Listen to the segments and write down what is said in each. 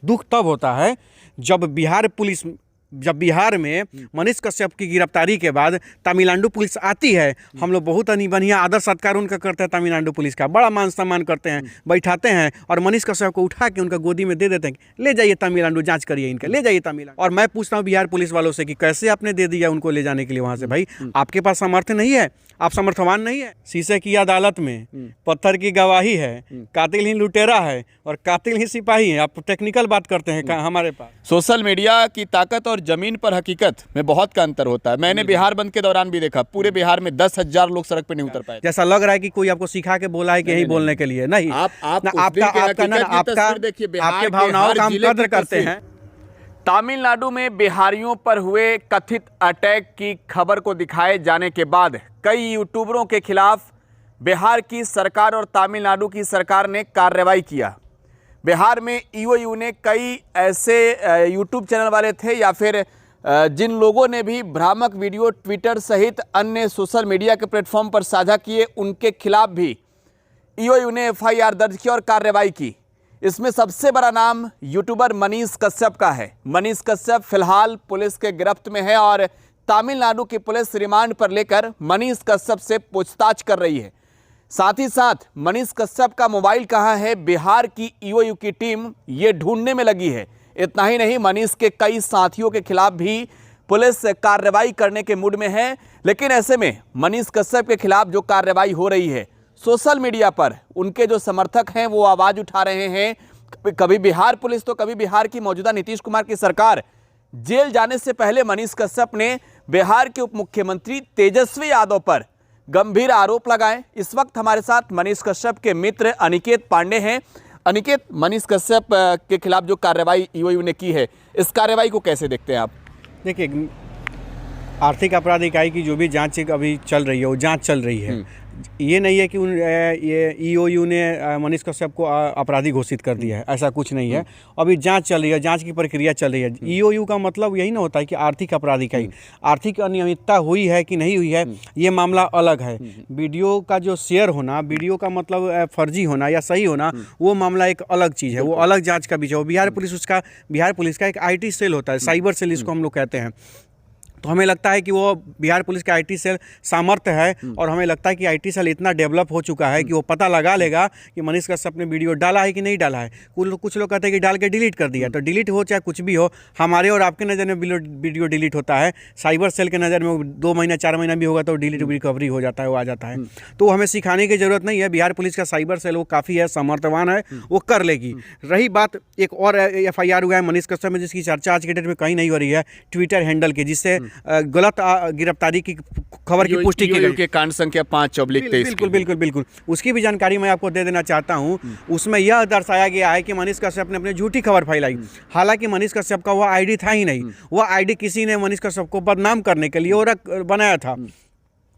दुख तब होता है जब बिहार में मनीष कश्यप की गिरफ्तारी के बाद तमिलनाडु पुलिस आती है। हम लोग बहुत बढ़िया आदर सत्कार उनका करते हैं, तमिलनाडु पुलिस का बड़ा मान सम्मान करते हैं, बैठाते हैं और मनीष कश्यप को उठा के उनका गोदी में दे देते हैं, ले जाइए तमिलनाडु, जांच करिए इनका, ले जाइए तमिलनाडु। और मैं पूछता हूँ बिहार पुलिस वालों से कि कैसे आपने दे दिया उनको ले जाने के लिए वहाँ से? भाई आपके पास सामर्थ्य नहीं है, आप समर्थवान नहीं है। शीशे की अदालत में पत्थर की गवाही है, कातिल ही लुटेरा है और कातिल ही सिपाही है। आप टेक्निकल बात करते हैं हमारे पास। सोशल मीडिया की ताकत और जमीन पर हकीकत में बहुत का अंतर होता है। मैंने बिहार बंद के दौरान भी देखा, पूरे बिहार में 10,000 लोग सड़क पे नहीं उतर पाए। जैसा लग रहा है कि कोई आपको सिखा के बोला है कि यही बोलने के लिए। नहीं, आपके भावनाओं का हम कदर करते हैं। तमिलनाडु में बिहारियों पर हुए कथित अटैक की खबर को दिखाए जाने के बाद कई यूट्यूबरों के खिलाफ बिहार की सरकार और तमिलनाडु की सरकार ने कार्रवाई किया। बिहार में ईओयू ने कई ऐसे यूट्यूब चैनल वाले थे या फिर जिन लोगों ने भी भ्रामक वीडियो ट्विटर सहित अन्य सोशल मीडिया के प्लेटफॉर्म पर साझा किए, उनके खिलाफ भी ईओयू ने एफआईआर दर्ज की और कार्रवाई की। इसमें सबसे बड़ा नाम यूट्यूबर मनीष कश्यप का है। मनीष कश्यप फिलहाल पुलिस के गिरफ्त में है और तमिलनाडु की पुलिस रिमांड पर लेकर मनीष कश्यप से पूछताछ कर रही है। साथ ही साथ मनीष कश्यप का मोबाइल कहां है, बिहार की ईओयू की टीम ये ढूंढने में लगी है। इतना ही नहीं, मनीष के कई साथियों के खिलाफ भी पुलिस कार्रवाई करने के मूड में है। लेकिन ऐसे में मनीष कश्यप के खिलाफ जो कार्रवाई हो रही है, सोशल मीडिया पर उनके जो समर्थक हैं वो आवाज उठा रहे हैं। कभी बिहार पुलिस तो कभी बिहार की मौजूदा नीतीश कुमार की सरकार। जेल जाने से पहले मनीष कश्यप ने बिहार के उप मुख्यमंत्री तेजस्वी यादव पर गंभीर आरोप लगाए। इस वक्त हमारे साथ मनीष कश्यप के मित्र अनिकेत पांडे हैं। अनिकेत, मनीष कश्यप के खिलाफ जो कार्रवाई ईओयू ने की है, इस कार्रवाई को कैसे देखते हैं आप? देखिए, आर्थिक अपराध इकाई की जो भी जांच अभी चल रही है वो जांच चल रही है। ये नहीं है कि ये ईओयू ने मनीष कश्यप को अपराधी घोषित कर दिया है, ऐसा कुछ नहीं है। अभी जांच चल रही है, जांच की प्रक्रिया चल रही है। ईओयू का मतलब यही ना होता है कि आर्थिक अपराध इकाई, आर्थिक अनियमितता हुई है कि नहीं हुई है, ये मामला अलग है। वीडियो का जो शेयर होना, वीडियो का मतलब फर्जी होना या सही होना, वो मामला एक अलग चीज़ है, वो अलग जाँच का विषय है। बिहार पुलिस का एक IT सेल होता है, साइबर सेल इसको हम लोग कहते हैं। तो हमें लगता है कि वो बिहार पुलिस का IT सेल सामर्थ्य है और हमें लगता है कि IT सेल इतना डेवलप हो चुका है कि वो पता लगा लेगा कि मनीष कश्यप ने वीडियो डाला है कि नहीं डाला है। कुछ लोग कहते हैं कि डाल के डिलीट कर दिया, तो डिलीट हो चाहे कुछ भी हो, हमारे और आपके नज़र में वीडियो डिलीट होता है, साइबर सेल के नज़र में 2 महीना 4 महीना भी होगा तो डिलीट रिकवरी हो जाता है, वो आ जाता है। तो हमें सिखाने की ज़रूरत नहीं है। बिहार पुलिस का साइबर सेल वो काफ़ी है, समर्थवान है, वो कर लेगी। रही बात एक और FIR हुआ है मनीष कश्यप में, जिसकी चर्चा आज के डेट में कहीं नहीं हो रही है, ट्विटर हैंडल की, जिससे गलत गिरफ्तारी की खबर की पुष्टि की गई के कांड संख्या 5/23। बिल्कुल उसकी भी जानकारी मैं आपको दे देना चाहता हूं। उसमें यह दर्शाया गया है कि मनीष कश्यप ने अपनी झूठी खबर फैलाई। हालांकि मनीष कश्यप का वह ID था ही नहीं, वह ID किसी ने मनीष कश्यप को बदनाम करने के लिए और बनाया था,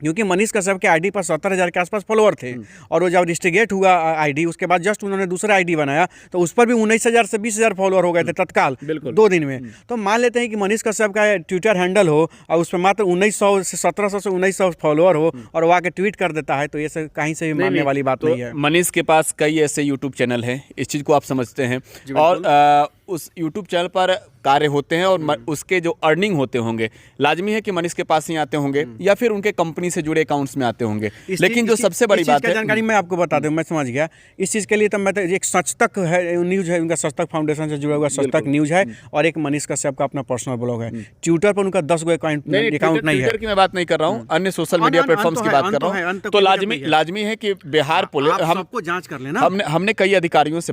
क्योंकि मनीष कश्यप के ID पर 70,000 के आसपास फॉलोअर थे। और वो जब रिस्ट्रिगेट हुआ ID, उसके बाद जस्ट उन्होंने दूसरा ID बनाया तो उस पर भी 19,000 से 20,000 फॉलोअर हो गए थे तत्काल 2 दिन में। तो मान लेते हैं कि मनीष कश्यप का ट्विटर हैंडल हो और उस पर मात्र 1900 से 1700 से 1900 फॉलोअर हो और वो आके ट्वीट कर देता है, तो ये कहीं से भी मानने वाली बात नहीं है। मनीष के पास कई ऐसे यूट्यूब चैनल हैं, इस चीज़ को आप समझते हैं, और उस यूट्यूब चैनल पर कार्य होते हैं और उसके जो अर्निंग होते होंगे, लाजमी है कि मनीष के पास ही आते होंगे या फिर उनके कंपनी से जुड़े अकाउंट्स में आते होंगे। लेकिन जो सबसे बड़ी बात है, जानकारी मैं आपको बता दूं, मैं समझ गया इस चीज़ के लिए। तो मैं तो एक सच तक है न्यूज़ है, उनका सच तक फाउंडेशन से जुड़ा हुआ सच तक न्यूज़ है, और एक मनीष कश्यप का अपना पर्सनल ब्लॉग है। ट्विटर पर उनका 10 अकाउंट नहीं है। की मैं बात नहीं कर रहा हूँ, अन्य सोशल मीडिया प्लेटफॉर्म्स की बात कर रहा हूँ। तो लाजमी है कि बिहार पुलिस, हमको जांच कर लेना। हमने कई अधिकारियों से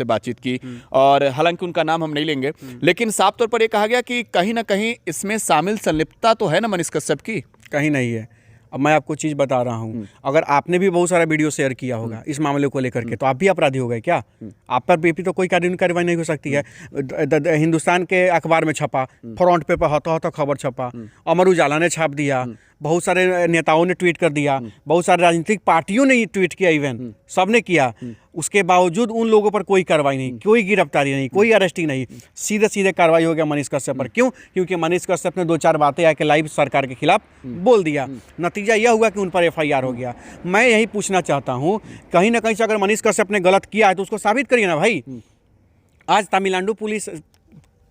बातचीत की, और हालांकि उनका नाम हम नहीं लेंगे, लेकिन साफ तौर पर यह कहा गया कि कहीं ना कहीं इसमें शामिल संलिप्तता तो है ना मनीष कश्यप की? कहीं नहीं है। अब मैं आपको चीज़ बता रहा हूँ, अगर आपने भी बहुत सारा वीडियो शेयर किया होगा इस मामले को लेकर के, तो आप भी अपराधी हो गए क्या? आप पर भी तो कोई कार्रवाई नहीं हो सकती है। हिंदुस्तान के अखबार में छपा, फ्रंट पेपर हता खबर छपा, अमर उजाला ने छाप दिया, बहुत सारे नेताओं ने ट्वीट कर दिया, बहुत सारे राजनीतिक पार्टियों ने ट्वीट किया, इवन सबने किया। उसके बावजूद उन लोगों पर कोई कार्रवाई नहीं, कोई गिरफ्तारी नहीं, कोई अरेस्टिंग नहीं, सीधे कार्रवाई हो गया मनीष कश्यप पर। क्यों? क्योंकि मनीष कश्यप ने 2-4 बातें आके लाइव सरकार के खिलाफ बोल दिया। नतीजा यह हुआ कि उन पर FIR हो गया। मैं यही पूछना चाहता हूँ, कहीं ना कहीं से अगर मनीष कश्यप ने गलत किया है तो उसको साबित करिए ना भाई। आज तमिलनाडु पुलिस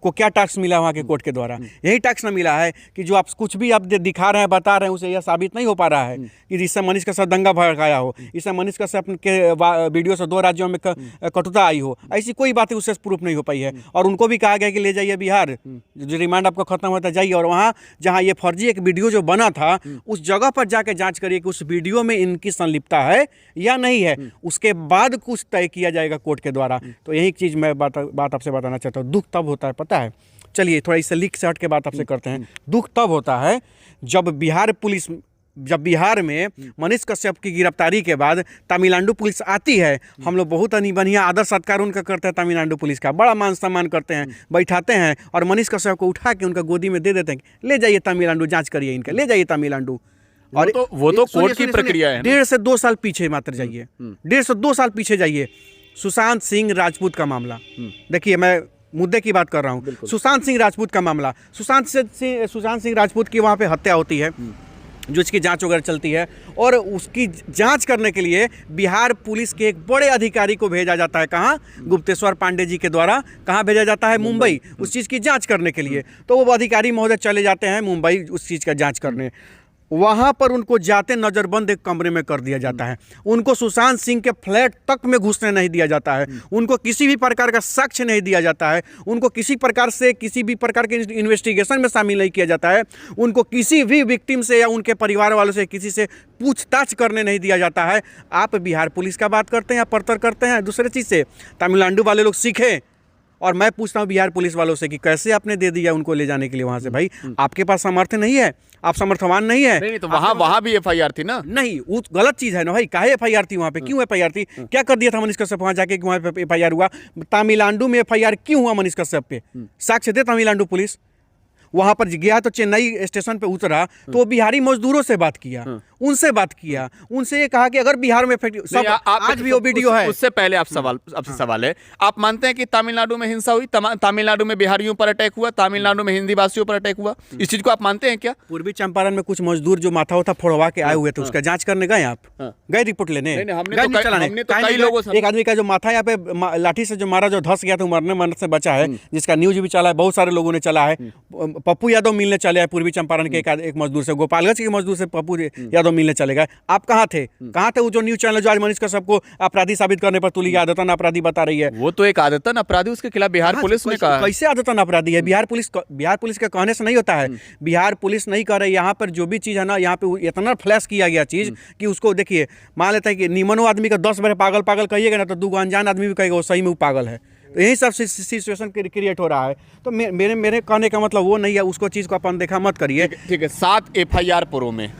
को क्या टास्क मिला वहाँ के कोर्ट के द्वारा? यही टास्क ना मिला है कि जो आप कुछ भी आप दिखा रहे हैं, बता रहे हैं, उसे यह साबित नहीं हो पा रहा है कि इससे मनीष कश्यप दंगा भड़काया हो, इससे मनीष कश्यप के वीडियो से 2 राज्यों में कटुता आई हो। ऐसी कोई बातें उससे प्रूफ नहीं हो पाई है। और उनको भी कहा गया कि ले जाइए बिहार, जो रिमांड आपका खत्म होता जाइए, और वहाँ जहाँ ये फर्जी एक वीडियो जो बना था उस जगह पर जाकर जाँच करिए कि उस वीडियो में इनकी संलिप्तता है या नहीं है। उसके बाद कुछ तय किया जाएगा कोर्ट के द्वारा। तो यही चीज़ मैं बात आपसे बताना चाहता हूँ। दुख तब होता है, पता है, चलिए थोड़ा इससे लीक से हट के बात आपसे करते हैं। दुख तब होता है जब बिहार में मनीष कश्यप की गिरफ्तारी के बाद तमिलनाडु पुलिस आती है। हम लोग बहुत बढ़िया आदर सत्कार उनका करते हैं, तमिलनाडु पुलिस का बड़ा मान सम्मान करते हैं, बैठाते हैं और मनीष कश्यप को उठा के उनका गोदी में दे देते हैं, ले जाइए तमिलनाडु, जांच करिए इनका, ले जाइए तमिलनाडु। और वो तो कोर्ट की प्रक्रिया है। 1.5 से 2 साल पीछे मात्र जाइए, 1.5 से 2 साल पीछे जाइए। सुशांत सिंह राजपूत का मामला, देखिए मैं मुद्दे की बात कर रहा हूँ। सुशांत सिंह राजपूत का मामला, सुशांत सिंह राजपूत की वहाँ पे हत्या होती है, जो इसकी जांच वगैरह चलती है, और उसकी जांच करने के लिए बिहार पुलिस के एक बड़े अधिकारी को भेजा जाता है। कहाँ? गुप्तेश्वर पांडे जी के द्वारा कहाँ भेजा जाता है? मुंबई, उस चीज़ की जांच करने के लिए। तो वो अधिकारी महोदय चले जाते हैं मुंबई उस चीज़ का जांच करने। वहाँ पर उनको जाते नज़रबंद एक कमरे में कर दिया जाता है। उनको सुशांत सिंह के फ्लैट तक में घुसने नहीं दिया जाता है। उनको किसी भी प्रकार का साक्ष्य नहीं दिया जाता है। उनको किसी प्रकार के इन्वेस्टिगेशन में शामिल नहीं किया जाता है। उनको किसी भी विक्टिम से या उनके परिवार वालों से किसी से पूछताछ करने नहीं दिया जाता है। आप बिहार पुलिस का बात करते हैं या परतर करते हैं दूसरे चीज़ से। तमिलनाडु वाले लोग सीखें। और मैं पूछता हूँ बिहार पुलिस वालों से कि कैसे आपने दे दिया उनको ले जाने के लिए वहाँ से? भाई आपके पास सामर्थ्य नहीं है, आप समर्थवान नहीं है। नहीं तो वहाँ भी एफआईआर थी ना? नहीं, वो गलत चीज़ है ना भाई। काहे एफआईआर थी वहाँ पे? क्यों एफआईआर थी? क्या कर दिया था मनीष कश्यप वहाँ जाके कि वहाँ पे एफआईआर हुआ? तमिलनाडु में एफआईआर क्यों हुआ मनीष कश्यप पे? साक्ष्य दे तमिलनाडु पुलिस। वहाँ पर गया तो चेन्नई स्टेशन पे उतरा तो वो बिहारी मजदूरों से बात किया, उनसे बात किया, उनसे ये कहा कि अगर बिहार में सब आज भी वो वीडियो है। उससे पहले आपसे सवाल है, आप मानते हैं कि तमिलनाडु में हिंसा हुई, तमिलनाडु में बिहारियों पर अटैक हुआ, तमिलनाडु में हिंदी भाषियों पर अटैक हुआ, इस चीज को आप मानते हैं क्या? पूर्वी चंपारण में कुछ मजदूर जो माथा उथा फोड़वा के आए हुए थे, उसका जांच करने गए आप? गए रिपोर्ट लेने? एक आदमी का जो माथा यहाँ पे लाठी से जो मारा, जो धस गया था, मरने से बचा है, जिसका न्यूज भी चला है, बहुत सारे लोगों ने चला है। पप्पू यादव मिलने चले आए पूर्वी चंपारण के एक मजदूर से, गोपालगंज के मजदूर से पप्पू यादव मिलने चले गए। आप कहाँ थे? कहाँ थे वो जो न्यूज चैनल जो आज मनीष कश्यप को अपराधी साबित करने पर तुली आदतन अपराधी बता रही है? वो तो एक आदतन अपराधी, उसके खिलाफ बिहार पुलिस ने कहा। कैसे आदतन अपराधी है? बिहार पुलिस के कहने से नहीं होता है। बिहार पुलिस नहीं कर रही। यहाँ पर जो भी चीज़ है ना, यहाँ पे इतना फ्लैश किया गया चीज़ कि उसको देखिए, मान लेते हैं कि निमनो आदमी का 10 बार पागल पागल कहिएगा ना, तो 2 अनजान आदमी भी कहेगा वो सही में वो पागल है। तो यही सब सिचुएशन क्रिएट हो रहा है। तो मेरे कहने का मतलब वो नहीं है, उसको चीज़ को अपन देखा मत करिए। ठीक है, 7 एफआईआर पूर्व में,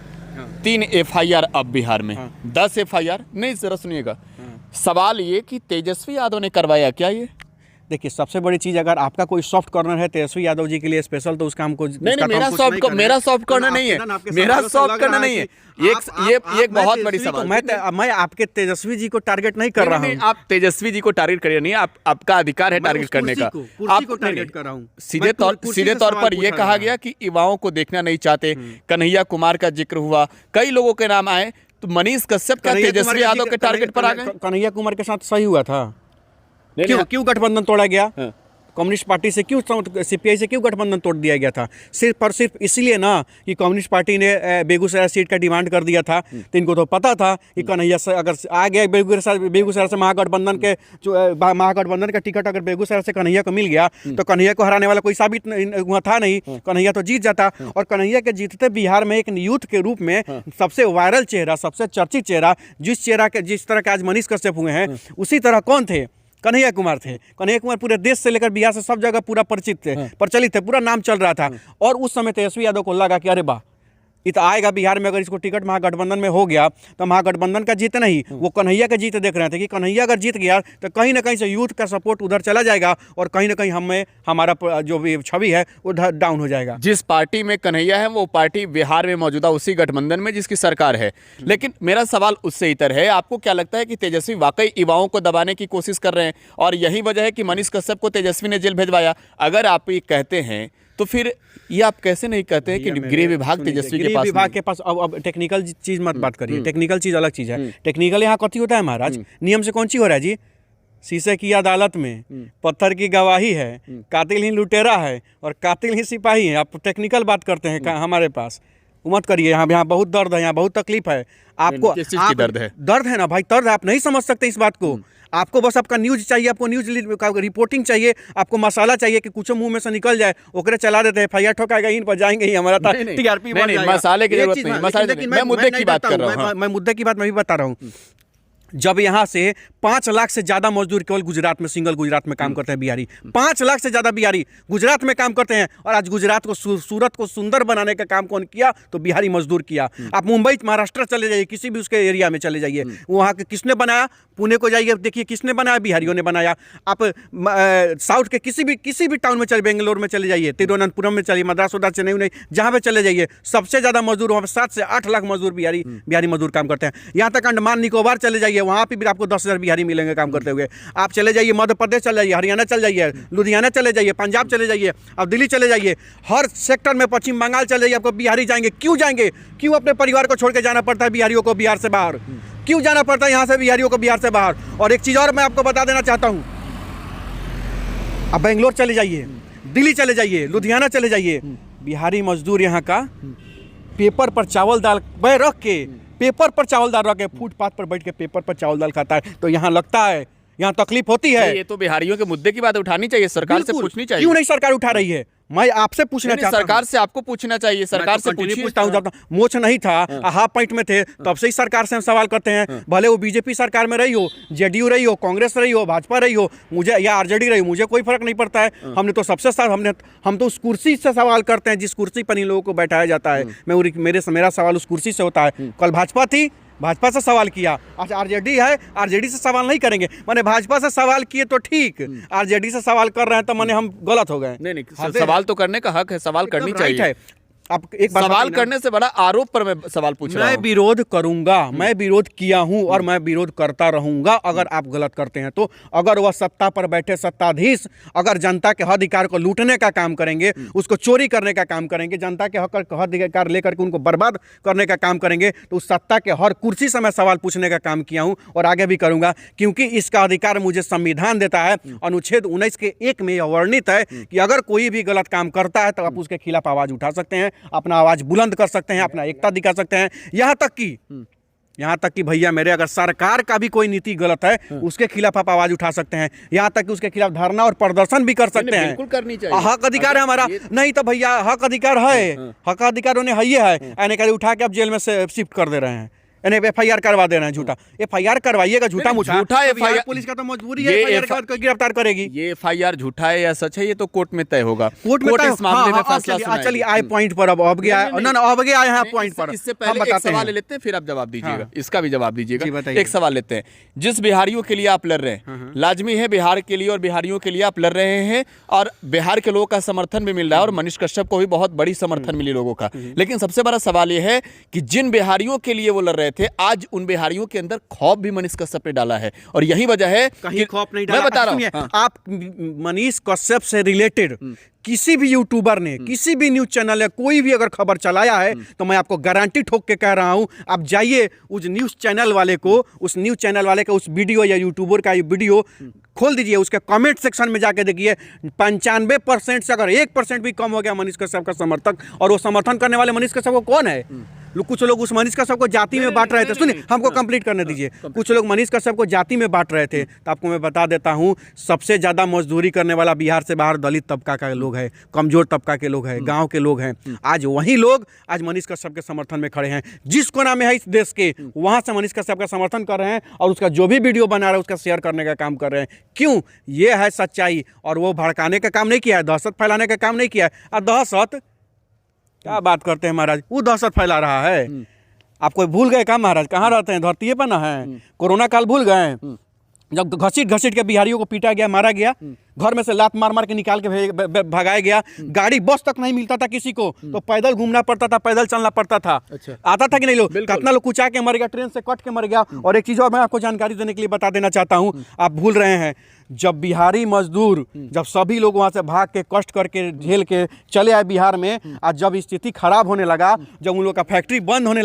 3 एफआईआर अब बिहार में, 10 एफआईआर नहीं। जरा सुनिएगा, सवाल ये कि तेजस्वी यादव ने करवाया क्या ये? देखिए, सबसे बड़ी चीज़, अगर आपका कोई सॉफ्ट कॉर्नर है तेजस्वी यादव जी के लिए स्पेशल, तो उसका हमको नहीं, मेरा सॉफ्ट कॉर्नर नहीं है, मेरा सॉफ्ट कॉर्नर नहीं है। ये एक बहुत बड़ी सवाल। मैं आपके तेजस्वी जी को टारगेट नहीं कर रहा हूँ। आप तेजस्वी जी को टारगेट करिए नहीं, आपका अधिकार है टारगेट करने का। आपको टारगेट कर रहा हूँ। सीधे तौर पर यह कहा गया कि युवाओं को देखना नहीं चाहते। कन्हैया कुमार का जिक्र हुआ, कई लोगों के नाम आए, तो मनीष कश्यप क्या तेजस्वी यादव के टारगेट पर आ गए? कन्हैया कुमार के साथ सही हुआ था। क्यों गठबंधन तोड़ा गया? कम्युनिस्ट पार्टी से क्यों, सीपीआई से क्यों गठबंधन तोड़ दिया गया था? सिर्फ और सिर्फ इसलिए ना कि कम्युनिस्ट पार्टी ने बेगूसराय सीट का डिमांड कर दिया था। तो इनको तो पता था कि कन्हैया से अगर आ गया बेगूसराय से महागठबंधन का टिकट अगर बेगूसराय से कन्हैया को मिल गया तो कन्हैया को हराने वाला कोई साबित हुआ था नहीं, कन्हैया तो जीत जाता। और कन्हैया के जीतते बिहार में एक यूथ के रूप में सबसे वायरल चेहरा, सबसे चर्चित चेहरा, जिस तरह के आज मनीष कश्यप हुए हैं, उसी तरह कौन थे? कन्हैया कुमार थे। कन्हैया कुमार पूरे देश से लेकर बिहार से सब जगह पूरा प्रचलित थे, पूरा नाम चल रहा था। और उस समय तेजस्वी यादव को लगा कि अरे वाह, ये तो आएगा बिहार में, अगर इसको टिकट महागठबंधन में हो गया तो महागठबंधन का जीत नहीं, वो कन्हैया का जीत देख रहे थे कि कन्हैया अगर जीत गया तो कहीं ना कहीं से यूथ का सपोर्ट उधर चला जाएगा और कहीं ना कहीं हमारा जो भी छवि है वो डाउन हो जाएगा। जिस पार्टी में कन्हैया है वो पार्टी बिहार में मौजूदा उसी गठबंधन में जिसकी सरकार है। लेकिन मेरा सवाल उससे इतर है, आपको क्या लगता है कि तेजस्वी वाकई युवाओं को दबाने की कोशिश कर रहे हैं और यही वजह है कि मनीष कश्यप को तेजस्वी ने जेल भेजवाया? अगर आप ये कहते हैं तो फिर ये आप कैसे नहीं कहते हैं कि गृह विभाग तेजस्वी के पास? विभाग के पास अब टेक्निकल चीज मत बात करिए। टेक्निकल चीज अलग चीज है। टेक्निकल यहाँ कथी होता है महाराज? नियम से कौन सी हो रहा है जी? शीशे की अदालत में, पत्थर की गवाही है, कातिल ही लुटेरा है और कातिल ही सिपाही है। आप टेक्निकल बात करते हैं हमारे पास, मत करिए। यहाँ बहुत दर्द है, यहाँ बहुत तकलीफ है आपको। किस चीज़ की दर्द है? दर्द है ना भाई, दर्द है, आप नहीं समझ सकते इस बात को। आपको बस आपका न्यूज चाहिए, आपको न्यूज रिपोर्टिंग चाहिए, आपको मसाला चाहिए कि कुछ मुंह में से निकल जाए, ओकरे चला देते हैं, FIR ठोकाएगा, इन पर जाएंगे ही, हमारा TRP बढ़ जाएगा। मसाले की जरूरत नहीं, मसाले मैं मुद्दे की बात कर रहा हूँ। मैं मुद्दे की बात मैं भी बता रहा हूँ। जब यहाँ से 5 लाख से ज़्यादा मजदूर केवल गुजरात में, सिंगल गुजरात में काम करते हैं बिहारी, 5 लाख से ज़्यादा बिहारी गुजरात में काम करते हैं। और आज गुजरात को, सूरत को सुंदर बनाने का काम कौन किया? तो बिहारी मजदूर किया। आप मुंबई महाराष्ट्र चले जाइए, किसी भी उसके एरिया में चले जाइए, वहाँ के किसने बनाया? पुणे को जाइए, देखिए किसने बनाया? बिहारियों ने बनाया। आप साउथ के किसी भी टाउन में चले, बेंगलोर में चले जाइए, तिरुवनंतपुरम में चलिए, मद्रास उद्रास, चेन्नई, जहाँ पे चले जाइए, सबसे ज़्यादा मजदूर वहाँ पर 7 से 8 लाख मजदूर बिहारी मजदूर काम करते हैं। यहाँ तक अंडमान निकोबार चले जाइए, वहाँ पे भी आपको 10,000 बिहारी मिलेंगे काम करते हुए। आप चले जाइए मध्य प्रदेश चले जाइए, हरियाणा चले जाइए, लुधियाना चले जाइए, पंजाब चले जाइए, अब दिल्ली चले जाइए, हर सेक्टर में, पश्चिम बंगाल चले जाइए, आपको बिहारी जाएंगे। क्यों जाएंगे? क्यों अपने परिवार को छोड़ के जाना पड़ता है बिहारियों को बिहार से बाहर? क्यों जाना पड़ता है यहाँ से बिहारियों को बिहार से बाहर? और एक चीज़ और मैं आपको बता देना चाहता हूँ, आप बेंगलोर चले जाइए, दिल्ली चले जाइए, लुधियाना चले जाइए, बिहारी मजदूर यहाँ का पेपर पर चावल दाल रख के, पेपर पर चावल दाल रख के, फुटपाथ पर बैठ के पेपर पर चावल दाल खाता है। तो यहाँ लगता है, यहाँ तकलीफ होती है। ये तो बिहारियों के मुद्दे की बात उठानी चाहिए, सरकार से पूछनी चाहिए। क्यों नहीं सरकार उठा रही है? मैं आपसे पूछना चाहता हूं। सरकार से आपको पूछना चाहिए, सरकार से पूछता हूँ। जब मोच नहीं था, हाफ पॉइंट में थे, तब से ही सरकार से हम सवाल करते हैं। भले वो बीजेपी सरकार में रही हो, JDU रही हो, कांग्रेस रही हो, भाजपा रही हो, मुझे या RJD रही हो, मुझे कोई फर्क नहीं पड़ता है। हमने तो सबसे हम तो उस कुर्सी से सवाल करते हैं जिस कुर्सी पर इन लोगों को बैठाया जाता है। मेरा सवाल उस कुर्सी से होता है। कल भाजपा थी, भाजपा से सवाल किया, आज RJD है, RJD से सवाल नहीं करेंगे। मैंने भाजपा से सवाल किए तो ठीक, RJD से सवाल कर रहे हैं तो मैंने हम गलत हो गए। नहीं, सवाल तो करने का हक है, सवाल करनी चाहिए। अब एक बात सवाल करने से बड़ा आरोप पर मैं सवाल पूछ रहा हूं। मैं विरोध करूंगा, मैं विरोध किया हूं और मैं विरोध करता रहूंगा अगर आप गलत करते हैं तो। अगर वह सत्ता पर बैठे सत्ताधीश अगर जनता के हक अधिकार को लूटने का काम करेंगे, उसको चोरी करने का काम करेंगे, जनता के हक अधिकार लेकर के उनको बर्बाद करने का काम करेंगे, तो उस सत्ता के हर कुर्सी से मैं सवाल पूछने का काम किया हूं और आगे भी करूंगा। क्योंकि इसका अधिकार मुझे संविधान देता है। अनुच्छेद 19 के 1 में यह वर्णित है कि अगर कोई भी गलत काम करता है तो आप उसके खिलाफ आवाज उठा सकते हैं, अपना आवाज बुलंद कर सकते हैं, अपना एकता दिखा सकते हैं। यहाँ तक कि भैया मेरे, अगर सरकार का भी कोई नीति गलत है, उसके खिलाफ आप आवाज उठा सकते हैं। यहाँ तक कि उसके खिलाफ धरना और प्रदर्शन भी कर सकते हैं। बिल्कुल करनी चाहिए, हक अधिकार है हमारा। नहीं तो भैया हक अधिकार है, हक अधिकार उन्हें है, यानी कि उठा के आप जेल में से शिफ्ट कर दे रहे हैं, FIR करवा दे रहे हैं। झूठा FIR करवाइएगा, झूठा FIR, पुलिस का तो मजबूरी है FIR के बाद कोई गिरफ्तार करेगी। ये FIR झूठा है या सच है, ये तो कोर्ट में तय होगा। कोर्ट में इस मामले में फैसला सुनाएगी। चलिए आए पॉइंट पर, अब गया अब गया यहाँ पॉइंट पर। इससे पहले एक सवाल ले लेते हैं, फिर आप जवाब दीजिएगा, इसका भी जवाब दीजिएगा। एक सवाल लेते हैं, जिस बिहारियों के लिए आप लड़ रहे हैं, लाजमी है बिहार के लिए और बिहारियों के लिए आप लड़ रहे हैं और बिहार के लोगों का समर्थन भी मिल रहा है और मनीष कश्यप को भी बहुत बड़ी समर्थन मिली लोगों का। लेकिन सबसे बड़ा सवाल यह है कि जिन बिहारियों के लिए वो लड़ रहे थे, आज उन बिहारियों के अंदर खौफ भी मनीष कश्यप ने डाला है और यही वजह है। कहीं खौफ नहीं डाला, मैं बता रहा हूं। आप मनीष कश्यप से रिलेटेड किसी भी यूट्यूबर ने, किसी भी न्यूज चैनल ने कोई भी अगर खबर चलाया है तो मैं आपको गारंटी ठोक के कह रहा हूं, आप जाइए उस न्यूज चैनल वाले का उस वीडियो या यूट्यूबर का वीडियो खोल दीजिए, उसके कमेंट सेक्शन में जाके देखिए, 95% से अगर 1% भी कम हो गया मनीष कश्यप का समर्थक, और वो समर्थन करने वाले मनीष कश्यप को कौन है? कुछ लोग उस मनीष कश्यप को जाति में बांट रहे थे। सुनिए, हमको कंप्लीट करने दीजिए। कुछ लोग मनीष कश्यप को जाति में बांट रहे थे, तो आपको मैं बता देता हूं, सबसे ज्यादा मजदूरी करने वाला बिहार से बाहर दलित तबका का लोग है, कमजोर तबका के लोग हैं, गांव के लोग हैं। आज वही लोग आज मनीष कश्यप के समर्थन में खड़े हैं। जिस कोना में है इस देश के, वहां से मनीष कश्यप का समर्थन कर रहे हैं और उसका जो भी वीडियो बना रहे हैं उसका शेयर करने का काम कर रहे हैं। क्यों? ये है सच्चाई। और वो भड़काने का काम नहीं किया है, दहशत फैलाने का काम नहीं किया है। दहशत क्या बात करते हैं महाराज, वो दहशत फैला रहा है। आप कोई भूल गए क्या महाराज? कहाँ रहते हैं? धरती पर ना है? कोरोना काल भूल गए जब घसीट के बिहारियों को पीटा गया, मारा गया, घर में से लात मार के निकाल के भगाया गया, गाड़ी बस तक नहीं मिलता था किसी को, तो पैदल घूमना पड़ता था, पैदल चलना पड़ता था। अच्छा। आता था कि नहीं? लोग कितना लोग कुचा के मर गया, ट्रेन से कट के मर गया। और एक चीज और मैं आपको जानकारी देने के लिए बता देना चाहता हूँ, आप भूल रहे हैं, जब बिहारी मजदूर, जब सभी लोग वहां से भाग के कष्ट करके झेल के चले आए बिहार में, आज जब स्थिति खराब होने लगा, जब उन लोग का फैक्ट्री बंद होने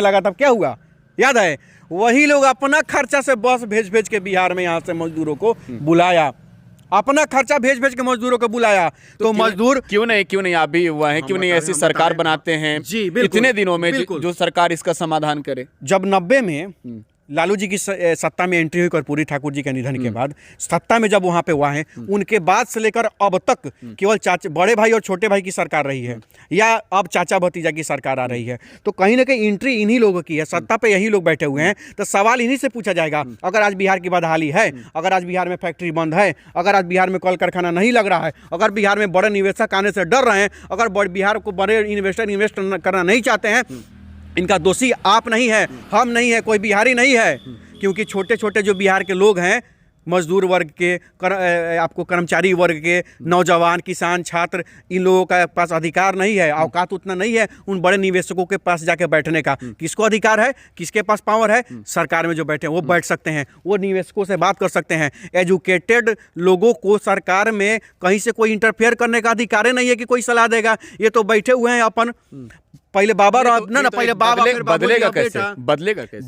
लगा, तब क्या हुआ? याद है, वही लोग अपना खर्चा से बस भेज भेज के बिहार में यहाँ से मजदूरों को बुलाया, अपना खर्चा भेज भेज के मजदूरों को बुलाया। तो मजदूर क्यों नहीं आप भी हुआ है, क्यों नहीं ऐसी सरकार बनाते हैं जी, बिल्कुल, इतने दिनों में बिल्कुल। जो सरकार इसका समाधान करे। जब 90 में लालू जी की सत्ता में एंट्री हुई कर्पूरी ठाकुर जी के निधन के बाद, सत्ता में जब वहाँ पे हुआ है, उनके बाद से लेकर अब तक केवल बड़े भाई और छोटे भाई की सरकार रही है, या अब चाचा भतीजा की सरकार आ रही है। तो कहीं ना कहीं एंट्री इन्हीं लोगों की है, सत्ता पे यही लोग बैठे हुए हैं। तो सवाल इन्हीं से पूछा जाएगा, अगर आज बिहार की बदहाली है, अगर आज बिहार में फैक्ट्री बंद है, अगर आज बिहार में कल कारखाना नहीं लग रहा है, अगर बिहार में बड़े निवेशक आने से डर रहे हैं, अगर बिहार को बड़े इन्वेस्टर इन्वेस्ट करना नहीं चाहते हैं, इनका दोषी आप नहीं है, हम नहीं है, कोई बिहारी नहीं है। क्योंकि छोटे छोटे जो बिहार के लोग हैं, मजदूर वर्ग के, आपको कर्मचारी वर्ग के, नौजवान, किसान, छात्र, इन लोगों का पास अधिकार नहीं है, औकात उतना नहीं है उन बड़े निवेशकों के पास जाके बैठने का। किसको अधिकार है, किसके पास पावर है? सरकार में जो बैठे हैं वो बैठ सकते हैं, वो निवेशकों से बात कर सकते हैं। एजुकेटेड लोगों को सरकार में कहीं से कोई इंटरफेयर करने का अधिकार नहीं है कि कोई सलाह देगा। ये तो बैठे हुए हैं अपन, पहले बाबा ना पहले बाबा, फिर बदलेगा कैसे?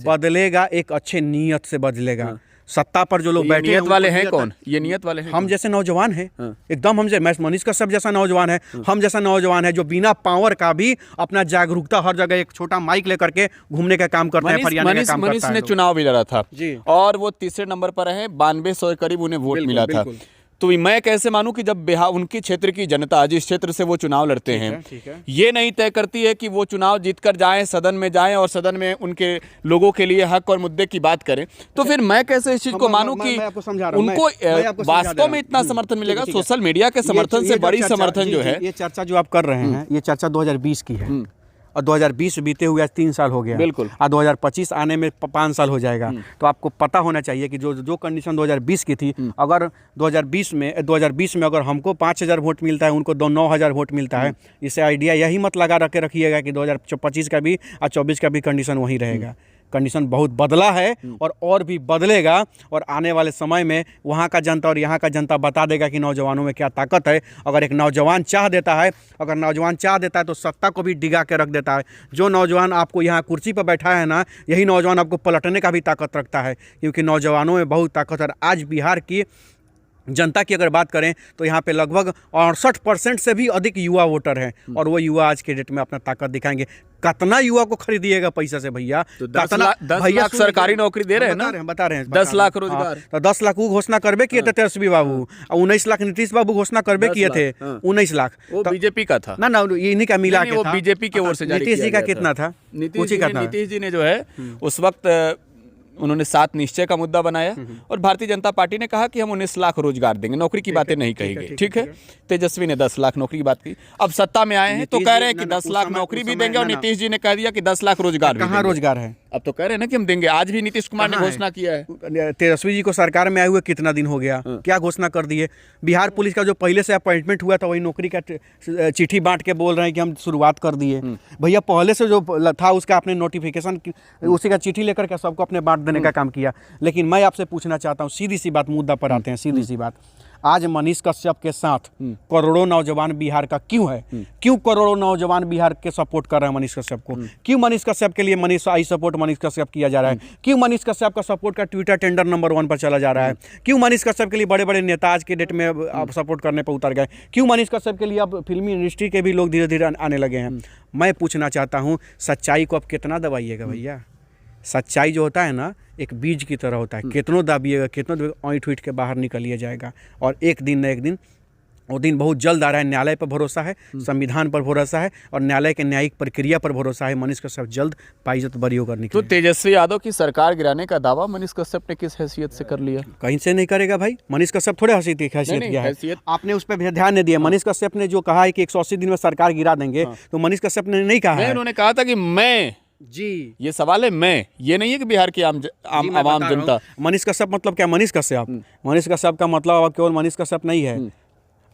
बदलेगा एक अच्छे नियत से बदलेगा। सत्ता पर जो लोग बैठे नियत वाले हैं कौन? ये नियत वाले हैं हम जैसे नौजवान हैं, एकदम हम जैसे मनीष कश्यप जैसा नौजवान है, हम जैसा नौजवान है जो बिना पावर का भी अपना जागरूकता हर जगह एक छोटा माइक लेकर के घूमने का काम करता है, फरियाने का काम करता है। मनीष ने चुनाव भी लड़ा था जी, और वो तीसरे नंबर पर रहे, 9200 करीब उन्हें वोट मिला था। तो मैं कैसे मानूं कि जब बिहार उनकी क्षेत्र की जनता जिस क्षेत्र से वो चुनाव लड़ते हैं, ये नहीं तय करती है कि वो चुनाव जीतकर जाएं, सदन में जाएं और सदन में उनके लोगों के लिए हक और मुद्दे की बात करें, तो फिर मैं कैसे इस चीज को मानूं कि उनको वास्तव में इतना समर्थन मिलेगा? सोशल मीडिया के समर्थन से बड़ी समर्थन जो है, ये चर्चा जो आप कर रहे हैं, ये चर्चा 2020 की है और 2020 बीते हुए आज 3 साल हो गया, बिल्कुल, और 2025 आने में 5 साल हो जाएगा। तो आपको पता होना चाहिए कि जो कंडीशन 2020 की थी, अगर 2020 में अगर हमको 5000 वोट मिलता है, उनको 9000 वोट मिलता है, इससे आइडिया यही मत लगा रखिएगा कि 2025 का भी और 24 का भी कंडीशन वही रहेगा। कंडीशन बहुत बदला है और भी बदलेगा, और आने वाले समय में वहाँ का जनता और यहाँ का जनता बता देगा कि नौजवानों में क्या ताकत है। अगर एक नौजवान चाह देता है तो सत्ता को भी डिगा के रख देता है। जो नौजवान आपको यहाँ कुर्सी पर बैठा है ना, यही नौजवान आपको पलटने का भी ताकत रखता है, क्योंकि नौजवानों में बहुत ताकत है। आज बिहार की जनता की अगर बात करें तो यहाँ पे लगभग 68% से भी अधिक युवा वोटर हैं, और वो युवा आज के डेट में अपना ताकत दिखाएंगे। कितना युवा को खरीदिएगा पैसा से भैया? तो 10 लाख सरकारी नौकरी दे रहे हैं ना, बता रहे हैं 10 लाख रोजगार। तो 10 लाख वो घोषणा करबे किए थे तेजस्वी बाबू, 19 लाख नीतीश बाबू घोषणा करबे किए थे, 19 लाख वो बीजेपी का था ना, इन्हीं का मिला के वो बीजेपी की ओर से जारी नीतीश जी का कितना था? नीतीश जी ने जो है उस वक्त उन्होंने 7 निश्चय का मुद्दा बनाया, और भारतीय जनता पार्टी ने कहा कि हम 19 लाख रोजगार देंगे, नौकरी की बातें नहीं कही गई, ठीक है। तेजस्वी ने 10 लाख नौकरी की बात की। अब सत्ता में आए हैं तो कह रहे हैं कि 10 लाख नौकरी भी देंगे, और नीतीश जी ने कह दिया कि 10 लाख रोजगार भी देंगे। कहाँ रोजगार है? अब तो कह रहे हैं ना कि हम देंगे। आज भी नीतीश कुमार ने घोषणा किया है। तेजस्वी जी को सरकार में आए हुए कितना दिन हो गया, क्या घोषणा कर दिए? बिहार पुलिस का जो पहले से अपॉइंटमेंट हुआ था, वही नौकरी का चिट्ठी बांट के बोल रहे हैं कि हम शुरुआत कर दिए। भैया पहले से जो था उसका आपने नोटिफिकेशन उसी का चिट्ठी लेकर के सबको अपने बांट देने का काम किया। लेकिन मैं आपसे पूछना चाहता हूँ, सीधी सी बात, मुद्दा पर आते हैं, सीधी सी बात। आज मनीष कश्यप के साथ करोड़ों नौजवान बिहार का क्यों है? क्यों करोड़ों नौजवान बिहार के सपोर्ट कर रहे हैं मनीष कश्यप को? क्यों मनीष कश्यप के लिए आई सपोर्ट मनीष कश्यप किया जा रहा है? क्यों मनीष कश्यप का सपोर्ट का ट्विटर टेंडर नंबर 1 पर चला जा रहा है? क्यों मनीष कश्यप के लिए बड़े बड़े नेता आज के डेट में अब सपोर्ट करने पर उतर गए? क्यों मनीष कश्यप के लिए अब फिल्मी इंडस्ट्री के भी लोग धीरे धीरे आने लगे हैं? मैं पूछना चाहता हूँ, सच्चाई को अब कितना दबाइएगा भैया? सच्चाई जो होता है ना, एक बीज की तरह होता है, कितनों दाबिएगा, कितनों ऐंठ उठ के बाहर निकलिए जाएगा, और एक दिन न एक दिन वो दिन बहुत जल्द आ रहा है। न्यायालय पर भरोसा है, संविधान पर भरोसा है, और न्यायालय के न्यायिक प्रक्रिया पर भरोसा है। मनीष कश्यप जल्द पाइजत बरी होकर निकले। तो तेजस्वी यादव की सरकार गिराने का दावा मनीष कश्यप ने किस हैसियत से कर लिया? कहीं से नहीं करेगा भाई, मनीष कश्यप थोड़े हैसियत किया है। आपने उस पर ध्यान नहीं दिया। मनीष कश्यप ने जो कहा है कि 180 दिन में सरकार गिरा देंगे, तो मनीष कश्यप ने नहीं कहा है। उन्होंने कहा था कि मैं जी, ये सवाल है मैं, ये नहीं है कि बिहार की आम जनता। मनीष कश्यप मतलब क्या? मनीष कश्यप, मनीष कश्यप का मतलब अब केवल मनीष कश्यप नहीं है।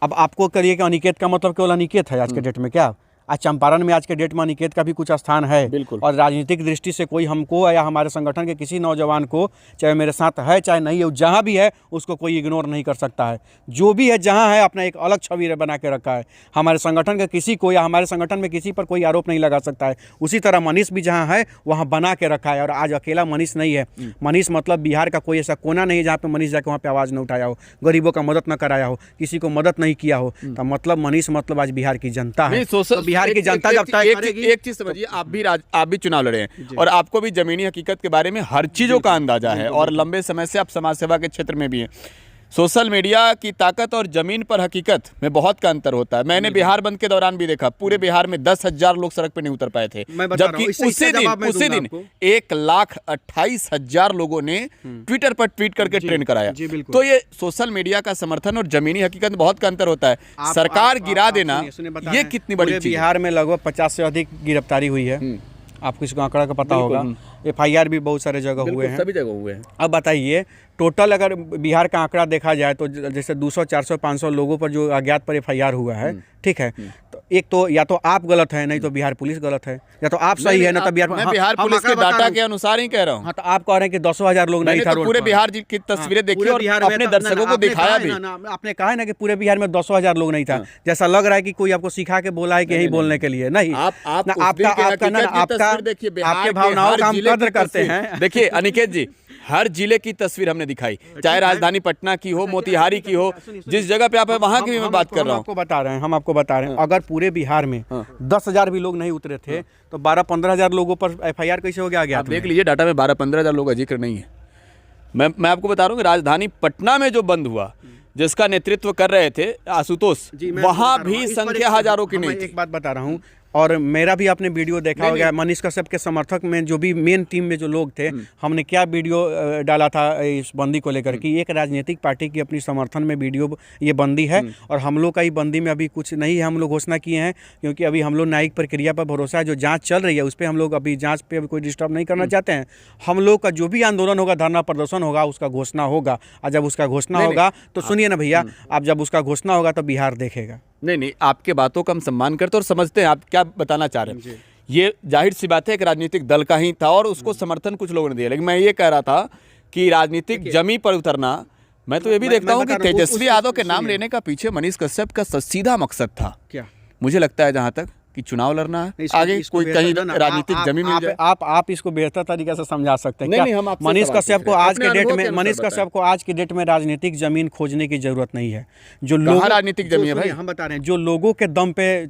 अब आपको करिए कि अनिकेत का मतलब केवल अनिकेत है आज के डेट में? क्या आज चंपारण में आज के डेट में अनिकेत का भी कुछ स्थान है। बिल्कुल। और राजनीतिक दृष्टि से कोई हमको या हमारे संगठन के किसी नौजवान को, चाहे मेरे साथ है चाहे नहीं है, जहाँ भी है उसको कोई इग्नोर नहीं कर सकता है। जो भी है जहाँ है अपना एक अलग छवि बना के रखा है। हमारे संगठन के किसी को या हमारे संगठन में किसी पर कोई आरोप नहीं लगा सकता है। उसी तरह मनीष भी जहाँ है वहाँ बना के रखा है। और आज अकेला मनीष नहीं है। मनीष मतलब बिहार का कोई ऐसा कोना नहीं है जहाँ पे मनीष जाके वहाँ पे आवाज़ न उठाया हो, गरीबों का मदद न कराया हो, किसी को मदद नहीं किया हो। तो मतलब मनीष मतलब आज बिहार की जनता है। तो बिहार की जनता जब तय करेगी। एक चीज समझिए, आप भी चुनाव लड़े हैं और आपको भी जमीनी हकीकत के बारे में हर चीजों का अंदाजा है और लंबे समय से आप समाज सेवा के क्षेत्र में भी हैं। सोशल मीडिया की ताकत और जमीन पर हकीकत में बहुत का अंतर होता है। मैंने बिहार बंद के दौरान भी देखा, पूरे बिहार में 10,000 लोग सड़क पर नहीं उतर पाए थे, जबकि उसी दिन 1,28,000 लोगों ने ट्विटर पर ट्वीट करके ट्रेंड कराया। तो ये सोशल मीडिया का समर्थन और जमीनी हकीकत में बहुत का अंतर होता है। सरकार गिरा देना ये कितनी बड़ी चीज है। बिहार में लगभग 50 से अधिक गिरफ्तारी हुई है। आपको इसका आंकड़ा का पता होगा। FIR भी बहुत सारे जगह हुए हैं, सभी जगह हुए हैं। अब बताइए टोटल अगर बिहार का आंकड़ा देखा जाए तो जैसे 200, 400, 500 लोगों पर जो अज्ञात पर FIR हुआ है, ठीक है, तो एक तो या तो आप गलत है, नहीं तो बिहार पुलिस गलत है, या तो आप सही है ना तो बिहार पुलिस के डाटा के अनुसार ही कह रहा हूँ। हाँ, तो आप कह रहे हैं कि 10,000 लोग नहीं था, पूरे बिहार की तस्वीरें देखी और अपने दर्शकों को दिखाया भी। आपने कहा है ना कि पूरे बिहार में 10,000 लोग नहीं था, जैसा लग रहा है कि कोई आपको सिखा के बोला है कि यही बोलने के लिए। नहीं, आपके भावनाओं का हम कदर करते हैं। देखिए अनिकेत जी, हर जिले की तस्वीर हमने दिखाई, चाहे राजधानी पटना की हो, मोतिहारी की हो, जिस जगह पे आप है वहां की भी मैं बात कर रहा हूँ। हम आपको बता रहे हैं अगर पूरे बिहार में 10,000 भी लोग नहीं उतरे थे तो 12-15,000 लोगों पर FIR कैसे हो गया? आप देख लीजिए डाटा में 12-15,000 लोगों का जिक्र नहीं है। मैं आपको बता रहा हूँ कि राजधानी पटना में जो बंद हुआ, जिसका नेतृत्व कर रहे थे आशुतोष, वहां भी संख्या हजारों की नहीं थी। एक बात बता रहा हूँ, और मेरा भी आपने वीडियो देखा होगा, मनीष कश्यप के समर्थक में जो भी मेन टीम में जो लोग थे, हमने क्या वीडियो डाला था इस बंदी को लेकर कि एक राजनीतिक पार्टी की अपनी समर्थन में वीडियो ये बंदी है और हम लोग का ही बंदी में अभी कुछ नहीं है। हम लोग घोषणा किए हैं क्योंकि अभी हम लोग न्यायिक प्रक्रिया पर भरोसा है। जो जाँच चल रही है उस पर हम लोग अभी जाँच पे अभी कोई डिस्टर्ब नहीं करना चाहते हैं। हम लोग का जो भी आंदोलन होगा, धरना प्रदर्शन होगा, उसका घोषणा होगा। और जब उसका घोषणा होगा तो सुनिए ना भैया, आप जब उसका घोषणा होगा तो बिहार देखेगा। नहीं, आपके बातों का हम सम्मान करते और समझते हैं आप क्या बताना चाह रहे हैं। ये जाहिर सी बात है एक राजनीतिक दल का ही था और उसको समर्थन कुछ लोगों ने दिया, लेकिन मैं ये कह रहा था कि राजनीतिक जमी पर उतरना, मैं तो ये भी देखता हूँ कि तेजस्वी यादव के नाम लेने का पीछे मनीष कश्यप का सीधा मकसद था। क्या मुझे लगता है जहाँ तक कि चुनाव लड़ना है, आगे कोई कहीं राजनीतिक जमीन मिल जाए। आप इसको बेहतर तरीके से समझा सकते हैं। नहीं, मनीष कश्यप को आज की डेट में राजनीतिक जमीन खोजने की जरूरत नहीं है। जो लोग राजनीतिक जमीन है भाई, हम बता रहे हैं, जो लोगों के दम पे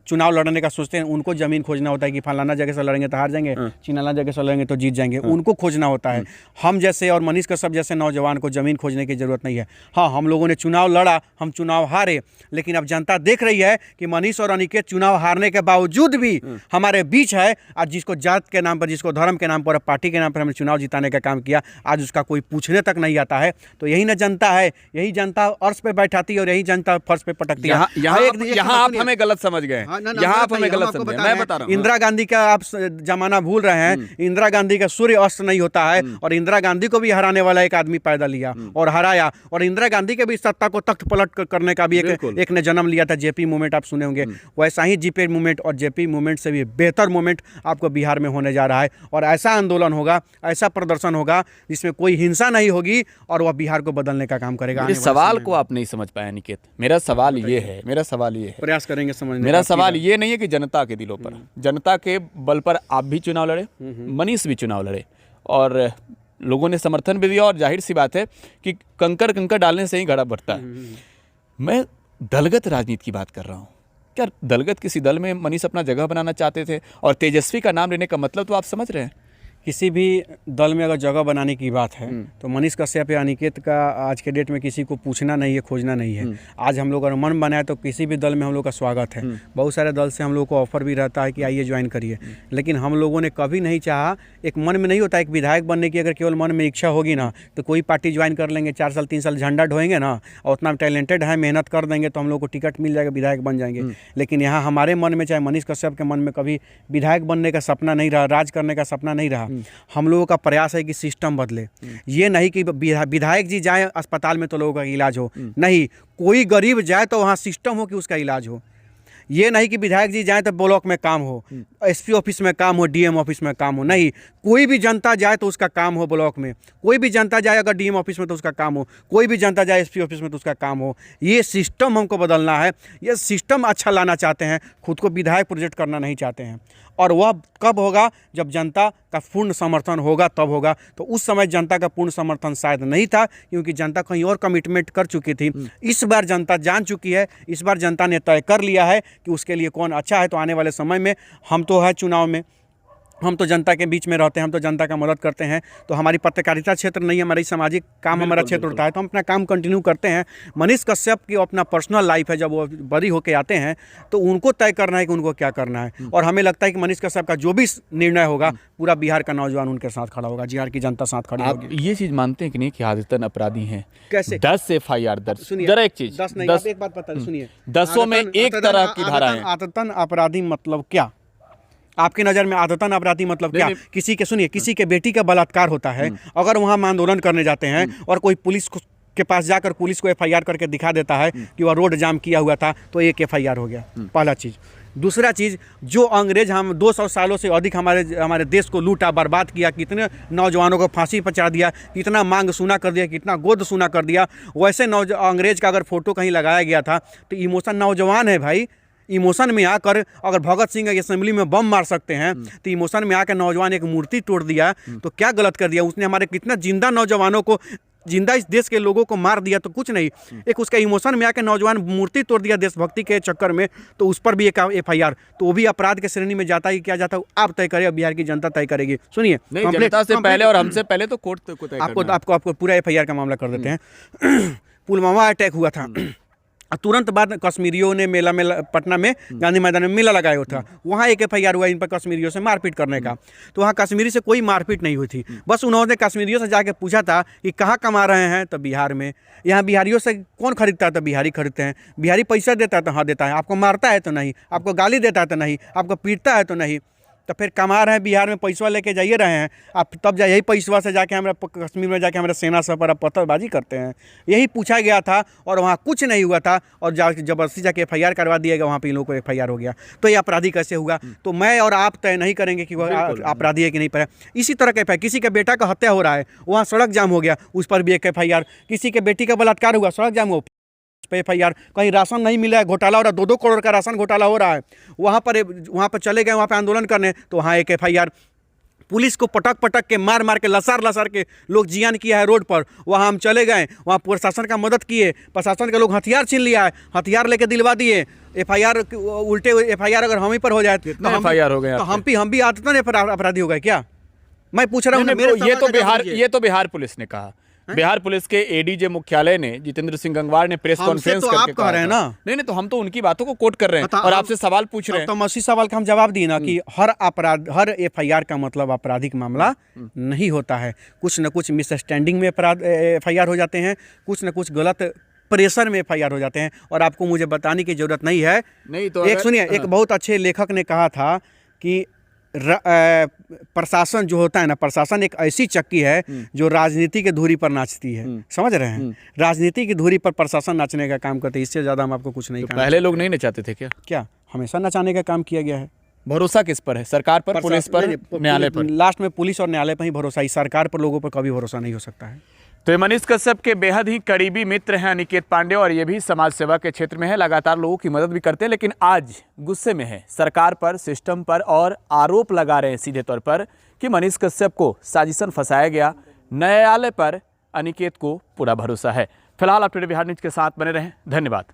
चुनाव लड़ने का सोचते हैं उनको जमीन खोजना होता है कि फलाना जगह से लड़ेंगे तो हार जाएंगे, चिनाला जगह से लड़ेंगे तो जीत जाएंगे, उनको खोजना होता है। हम जैसे और मनीष कश्यप जैसे नौजवान को जमीन खोजने की जरूरत नहीं है। हाँ, हम लोगों ने चुनाव लड़ा, हम चुनाव हारे, लेकिन अब जनता देख रही है कि मनीष और अनिकेत चुनाव हारने के बावजूद भी हमारे बीच है। आज जिसको जात के नाम पर, जिसको धर्म के नाम पर, पार्टी के नाम पर हमने चुनाव जिताने का काम किया, आज उसका कोई पूछने तक नहीं आता है। तो यही ना जनता है, यही जनता अर्श पे बैठाती है और यही जनता फर्श पे पटकती है। यहाँ आप हमें गलत समझ गए, यहाँ आप हमें गलत समझे। मैं बता रहा हूँ, इंदिरा गांधी का आप जमाना भूल रहे हैं। इंदिरा गांधी का सूर्य अस्त नहीं होता है और इंदिरा गांधी को भी हराने वाला एक आदमी पैदा लिया और हराया, और इंदिरा गांधी के भी सत्ता को तख्त पलट करने का भी एक ने जन्म लिया था। जेपी मूवमेंट आप सुने होंगे, वैसा ही जीपी मूवमेंट और जेपी मूवमेंट से भी बेहतर मूवमेंट आपको बिहार में होने जा रहा है। और ऐसा आंदोलन होगा, ऐसा प्रदर्शन होगा जिसमें कोई हिंसा नहीं होगी और वह बिहार को बदलने का काम करेगा। इस सवाल को आप नहीं समझ पाए निकेत। मेरा सवाल ये है, प्रयास करेंगे समझने। मेरा सवाल ये नहीं है कि जनता के दिलों पर, जनता के बल पर आप भी चुनाव लड़े, मनीष भी चुनाव लड़े और लोगों ने समर्थन भी दिया, और जाहिर सी बात है कि कंकर डालने से ही घड़ा बढ़ता है। मैं दलगत राजनीति की बात कर रहा हूँ। क्या दलगत किसी दल में मनीष अपना जगह बनाना चाहते थे? और तेजस्वी का नाम लेने का मतलब तो आप समझ रहे हैं। किसी भी दल में अगर जगह बनाने की बात है तो मनीष कश्यप या अनिकेत का आज के डेट में किसी को पूछना नहीं है, खोजना नहीं है। आज हम लोग अगर मन बनाए तो किसी भी दल में हम लोग का स्वागत है। बहुत सारे दल से हम लोग को ऑफर भी रहता है कि आइए ज्वाइन करिए, लेकिन हम लोगों ने कभी नहीं चाहा। एक मन में नहीं होता, एक विधायक बनने की अगर केवल मन में इच्छा होगी ना तो कोई पार्टी ज्वाइन कर लेंगे, 4 साल 3 साल झंडा ढोएंगे ना और उतना टैलेंटेड है, मेहनत कर देंगे तो हम लोग को टिकट मिल जाएगा, विधायक बन जाएंगे। लेकिन यहाँ हमारे मन में, चाहे मनीष कश्यप के मन में कभी विधायक बनने का सपना नहीं रहा, राज करने का सपना नहीं रहा। हम लोगों का प्रयास है कि सिस्टम बदले। ये नहीं कि विधायक जी जाए अस्पताल में तो लोगों का इलाज हो, नहीं, कोई गरीब जाए तो वहाँ सिस्टम हो कि उसका इलाज हो। ये नहीं कि विधायक जी जाए तो ब्लॉक में काम हो, एसपी ऑफिस में काम हो, डीएम ऑफिस में काम हो, नहीं, कोई भी जनता जाए तो उसका काम हो ब्लॉक में, कोई भी जनता जाए अगर डीएम ऑफिस में तो उसका काम हो, कोई भी जनता जाए एसपी ऑफिस में तो उसका काम हो। ये सिस्टम हमको बदलना है, ये सिस्टम अच्छा लाना चाहते हैं, खुद को विधायक प्रोजेक्ट करना नहीं चाहते हैं। और वह कब होगा? जब जनता का पूर्ण समर्थन होगा तब होगा। तो उस समय जनता का पूर्ण समर्थन शायद नहीं था, क्योंकि जनता कहीं और कमिटमेंट कर चुकी थी। इस बार जनता जान चुकी है, इस बार जनता ने तय कर लिया है कि उसके लिए कौन अच्छा है। तो आने वाले समय में हम तो है चुनाव में, हम तो जनता के बीच में रहते हैं, हम तो जनता का मदद करते हैं। तो हमारी पत्रकारिता क्षेत्र नहीं है, हमारी सामाजिक काम हमारा क्षेत्र होता है, तो हम अपना काम कंटिन्यू करते हैं। मनीष कश्यप की अपना पर्सनल लाइफ है, जब वो बरी होके आते हैं तो उनको तय करना है कि उनको क्या करना है। और हमें लगता है कि मनीष कश्यप का जो भी निर्णय होगा, पूरा बिहार का नौजवान उनके साथ खड़ा होगा, बिहार की जनता साथ खड़ी आप होगी। ये चीज मानते हैं कि नहीं कि आदतन अपराधी हैं? कैसे? 10 FIR दर्ज, सुनिए, जरा एक चीज 10 नहीं, 10 आप एक बात बता, सुनिए, 10 में एक तरह की धारा है। आदतन अपराधी मतलब क्या? आपकी नज़र में आदतन अपराधी मतलब क्या? किसी के, सुनिए, किसी के बेटी का बलात्कार होता है, अगर वहाँ हम आंदोलन करने जाते हैं और कोई पुलिस के पास जाकर पुलिस को FIR करके दिखा देता है कि वह रोड जाम किया हुआ था, तो एक FIR हो गया, पहला चीज़। दूसरा चीज़, जो अंग्रेज हम 200 सालों से अधिक हमारे देश को लूटा, बर्बाद किया, कितने नौजवानों को फांसी पर चढ़ा दिया, कितना मांग सुना कर दिया, कितना गोद सुना कर दिया, वैसे अंग्रेज का अगर फोटो कहीं लगाया गया था तो इमोशन, नौजवान है भाई, इमोशन में आकर, अगर भगत सिंह असेंबली में बम मार सकते हैं तो इमोशन में आकर नौजवान एक मूर्ति तोड़ दिया, तो क्या गलत कर दिया उसने? हमारे कितना जिंदा नौजवानों को, जिंदा इस देश के लोगों को मार दिया, तो कुछ नहीं, एक उसका इमोशन में आकर नौजवान मूर्ति तोड़ दिया देशभक्ति के चक्कर में, तो उस पर भी एक FIR, तो वो भी अपराध के श्रेणी में जाता है कि क्या जाता है? आप तय करें, बिहार की जनता तय करेगी। सुनिए, जनता से पहले और हमसे पहले तो कोर्ट को तय करना है। आपको पूरा FIR का मामला कर देते हैं। पुलवामा अटैक हुआ था, तुरंत बाद कश्मीरियों ने पटना में गांधी मैदान में मेला लगाया था, वहाँ एक FIR हुआ इन पर कश्मीरियों से मारपीट करने का। तो वहाँ कश्मीरी से कोई मारपीट नहीं हुई थी, बस उन्होंने कश्मीरियों से जाके पूछा था कि कहाँ कमा रहे हैं, तो बिहार में। यहाँ बिहारियों से कौन खरीदता है? तो बिहारी खरीदते हैं। बिहारी पैसा देता है तो हाँ देता है, आपको मारता है तो नहीं, आपको गाली देता है तो नहीं, आपको पीटता है तो नहीं, तो फिर कमा रहे हैं बिहार में, पैसा लेके जाइए रहे हैं आप, तब यही पैसा से जाके हमारा कश्मीर में जाके हमारे सेना सब पर पत्थरबाजी करते हैं। यही पूछा गया था और वहाँ कुछ नहीं हुआ था, और जबरदस्ती जाके FIR करवा दिया गया, वहाँ पे इन लोगों को FIR हो गया। तो ये अपराधी कैसे हुआ? तो मैं और आप तय नहीं करेंगे कि वह अपराधी है कि नहीं पर। इसी तरह का FIR, किसी के बेटा का हत्या हो रहा है, वहाँ सड़क जाम हो गया, उस पर भी एक FIR। किसी के बेटी का बलात्कार हुआ, सड़क जाम हो पे FIR। कहीं राशन नहीं मिला है, घोटाला हो रहा है, 2-2 करोड़ का राशन घोटाला हो रहा है, वहाँ पर चले गए, वहाँ पे आंदोलन करने, तो वहाँ एक FIR। पुलिस को पटक के मार के लसार के लोग जियान किया है रोड पर, वहाँ हम चले गए, वहाँ प्रशासन का मदद किए, प्रशासन के लोग हथियार छीन लिया है, हथियार लेके दिलवा दिए। FIR उल्टे FIR अगर हम ही पर हो जाए तो FIR हो गया, तो हम भी आदतन अपराधी हो गए क्या? मैं पूछ रहा हूँ। ये तो बिहार पुलिस ने कहा। बिहार पुलिस के ADJ मुख्यालय ने, जितेंद्र सिंह गंगवार ने प्रेस कॉन्फ्रेंस तो करके कह रहे हैं ना। नहीं, तो हम तो उनकी बातों को कोट कर रहे हैं और आपसे सवाल पूछ रहे हैं। तो हम उसी सवाल का हम जवाब दिए ना कि हर FIR का मतलब आपराधिक मामला नहीं होता है। कुछ न कुछ मिसअंडरस्टैंडिंग में FIR हो जाते हैं, कुछ न कुछ गलत प्रेशर में FIR हो जाते हैं, और आपको मुझे बताने की जरूरत नहीं है। नहीं तो एक सुनिए, एक बहुत अच्छे लेखक ने कहा था कि प्रशासन जो होता है ना, प्रशासन एक ऐसी चक्की है जो राजनीति के धुरी पर नाचती है, समझ रहे हैं? राजनीति की धुरी पर प्रशासन नाचने का काम करते हैं, इससे ज़्यादा हम आपको कुछ नहीं कहना। पहले लोग नहीं नचाते थे क्या? हमेशा नचाने का काम किया गया है। भरोसा किस पर है? सरकार पर, पुलिस पर, न्यायालय पर? लास्ट में पुलिस और न्यायालय पर ही भरोसा है, सरकार पर लोगों पर कभी भरोसा नहीं हो सकता है। तो ये मनीष कश्यप के बेहद ही करीबी मित्र हैं अनिकेत पांडे, और ये भी समाज सेवा के क्षेत्र में है, लगातार लोगों की मदद भी करते हैं, लेकिन आज गुस्से में है सरकार पर, सिस्टम पर, और आरोप लगा रहे हैं सीधे तौर पर कि मनीष कश्यप को साजिशन फंसाया गया। न्यायालय पर अनिकेत को पूरा भरोसा है। फिलहाल आप टुडे बिहार न्यूज के साथ बने रहें। धन्यवाद।